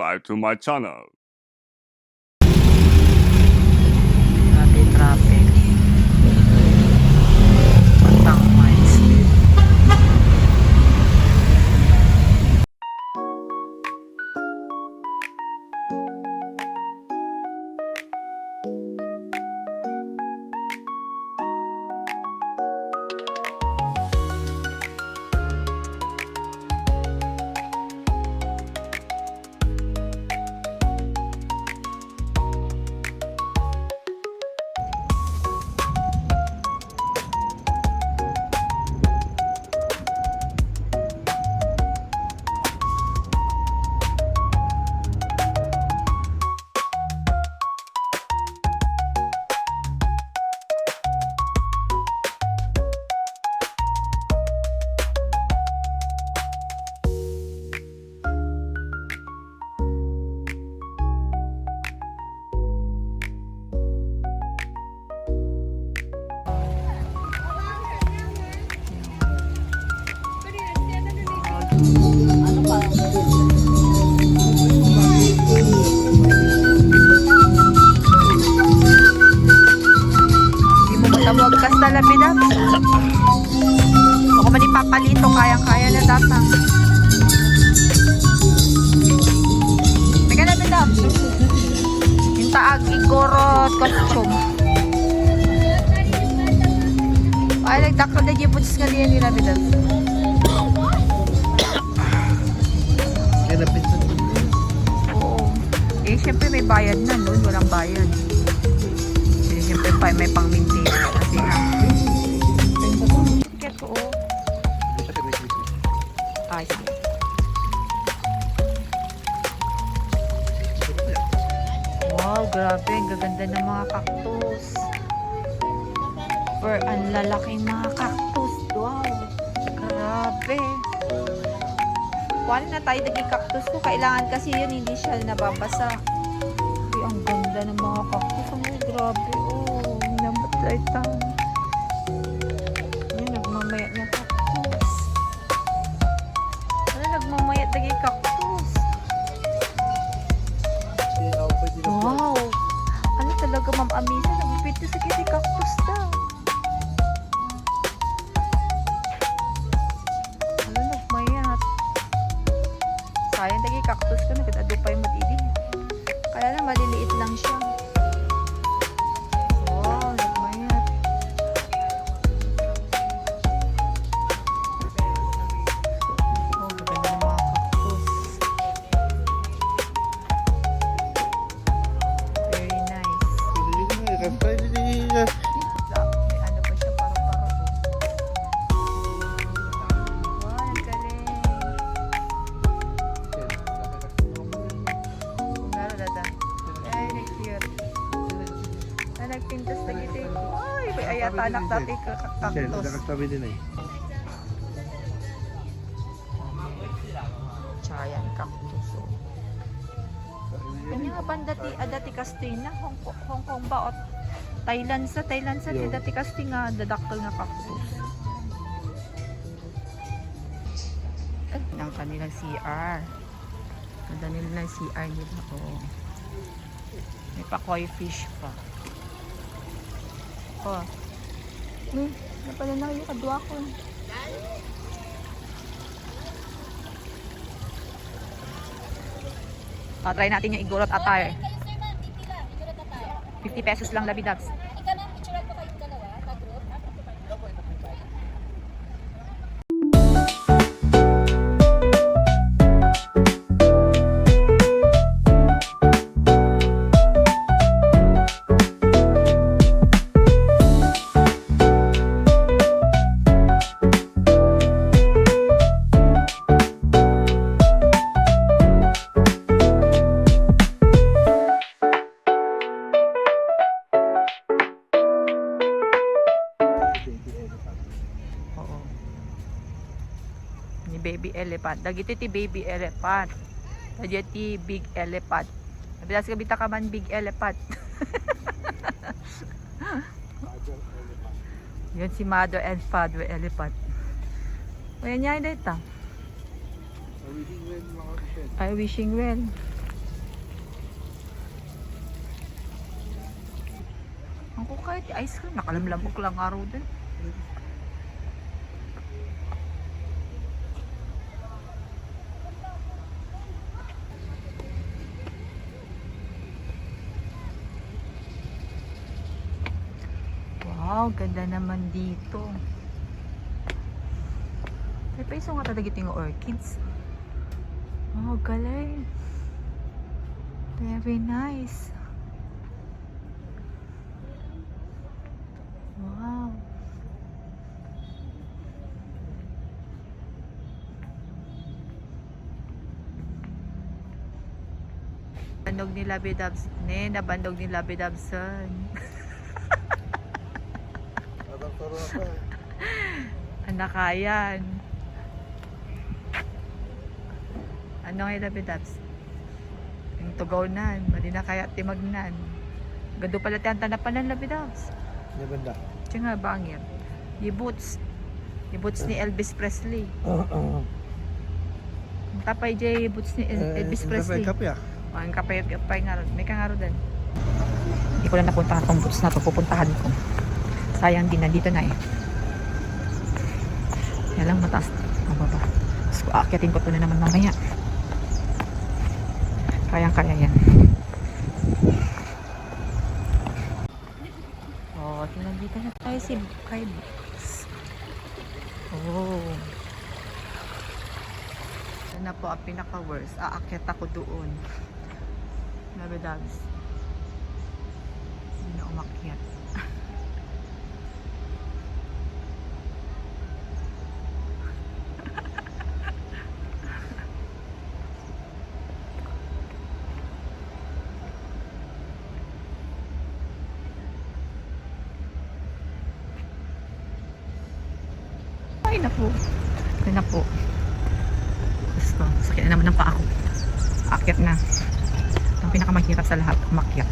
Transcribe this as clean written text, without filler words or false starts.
subscribe to my channel. Traffic. Patang miles. Ano pa? Hindi mo matawag ka sa labida. Ako man ipapalito, kayang-kaya na datang. Teka na, labida. Yung taag, igorot, costume. Ay, nagdakal na yung putis nga liyan yung labida. Oo. Eh, syempre may bayad na nun. Walang bayad. Eh, syempre may pang-maintain. Kasi nga. Kaya ko, oh. Ay, sige. Wow, grabe. Ang gaganda ng mga cactus. Or ang lalaking mga cactus. Wow. Grabe. Paano na tayo naging cactus ko? Kailangan kasi yun, hindi siya nababasa. Ay, ang ganda ng mga cactus. Ang grabe. Oh, namatay tayo. Ay, nagmamaya ng cactus. Ano, nagmamaya naging cactus? Wow! Ano talaga, Ma'am Amisa? Nagpipito sa kitty cactus daw. Ano, nagmayat. Sayang lagi cactus ko, nagkadupay mo didi. Kaya na maliliit lang siya. Wow, nagmayat. Oh, ganda ng mga cactus. Very nice. May ano pa siya, paro-paro. Wow, ang galing. Nagpintas na gito. Ay, may ayata anak dati cactus. Chayan cactus. Yan nga ba dati kastin na Hong Kong ba o Thailand sa di dati kastin nga dadakkel nga cactus. Ay, ng kanilang CR. Ganda nila ng CR nila. Oh. May pa koi fish pa. Oh. Napala na yung kadwa ko. Try natin yung igorot attire. 50 pesos lang labidags. Baby elephant. Dagiti ti baby elephant. Dagiti big elephant. Nabilas ka bita ka man big elephant. Yan si mother and father elephant. O yan niya dito. I wishing well. Ako kahit ice cream, nakalamlamok lang araw din. Wow, ganda naman dito. Ay, pa iso nga talaga yung orchids. Oh, galing. Very nice. Wow. Bandog ni Labidabs. Nabandog ni Labidabson. Anak kayan. Ano nga Labidabs? Yung tugaw-nan. Mali na kaya timagnan. Gado pala tiyang tanapan ng Labidabs. Hindi banda. Siya nga bangir. Yung boots. Yung boots ni Elvis Presley. Ang tapay dyan yung boots ni Elvis Presley. Kape ah. Ang kapay nga ron. May kangaro din. Hindi ko lang napuntahan tong boots na to. Pupuntahan ko. Sayang din. Nandito na eh. Yan lang mataas. Mababa. Tapos aakyatin ko to na naman mamaya. Kayang-kaya yan. Oh, nandito na tayo si kay Books. Oh. Yan na po ang pinaka-worst. Aakyat ako doon. Labidabs. Hindi na umakyat. Ay naku. Ay naku. Gusto. Sakit na naman ng paa ko. Aakyat na. Ang pinakamahirap sa lahat, umakyat.